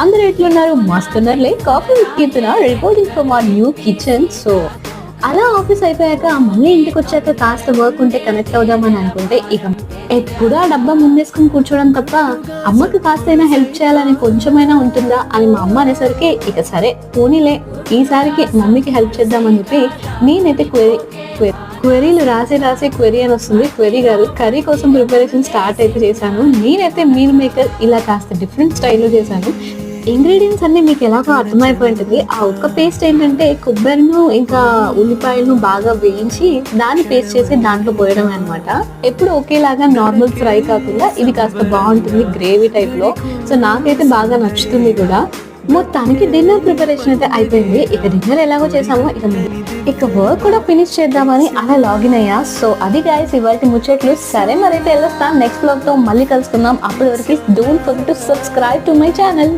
అందరు ఎట్లున్నారు? మస్తున్నారులే. Coffee with Keerthana reporting from our new kitchen. So అలా ఆఫీస్ అయిపోయాక మళ్ళీ ఇంటికి వచ్చాక కాస్త వర్క్ ఉంటే కనెక్ట్ అవుదామని అనుకుంటే ఇక ఎప్పుడు ఆ డబ్బా ముందేసుకుని కూర్చోవడం తప్ప అమ్మకి కాస్తైనా హెల్ప్ చేయాలని కొంచెమైనా ఉంటుందా అని మా అమ్మ అనేసరికి ఇక సరే పోనీలే ఈసారికి మమ్మీకి హెల్ప్ చేద్దామని చెప్పి నేనైతే క్వెరీలు రాసి క్వెరీ అని వస్తుంది, క్వెరీ కాదు, కర్రీ కోసం ప్రిపరేషన్ స్టార్ట్ అయితే చేశాను. నేనైతే మీల్ మేకర్ ఇలా కాస్త డిఫరెంట్ స్టైల్లో చేశాను. ఇంగ్రీడియంట్స్ అన్ని మీకు ఎలాగో అర్థమైపోయి ఉంటుంది. ఆ ఒక్క పేస్ట్ ఏంటంటే కొబ్బరిను ఇంకా ఉల్లిపాయలను బాగా వేయించి దాన్ని పేస్ట్ చేసి దాంట్లో పోయడం అనమాట. ఎప్పుడు ఒకేలాగా నార్మల్ ఫ్రై కాకుండా ఇది కాస్త బాగుంటుంది గ్రేవీ టైప్ లో. సో నాకైతే బాగా నచ్చుతుంది కూడా. మొత్తానికి డిన్నర్ ప్రిపరేషన్ అయితే అయిపోయింది. ఇక డిన్నర్ ఎలాగో చేసామో ఇక వర్క్ కూడా ఫినిష్ చేద్దామని అలా లాగిన్ అయ్యా. సో అది గైస్ ఇవాళ ముచ్చట్లు. సరే మరైతే వెళ్ళొస్తా. నెక్స్ట్ వ్లాగ్ తో మళ్ళీ కలుసుకుందాం. అప్పటి వరకు don't forget to subscribe to my channel.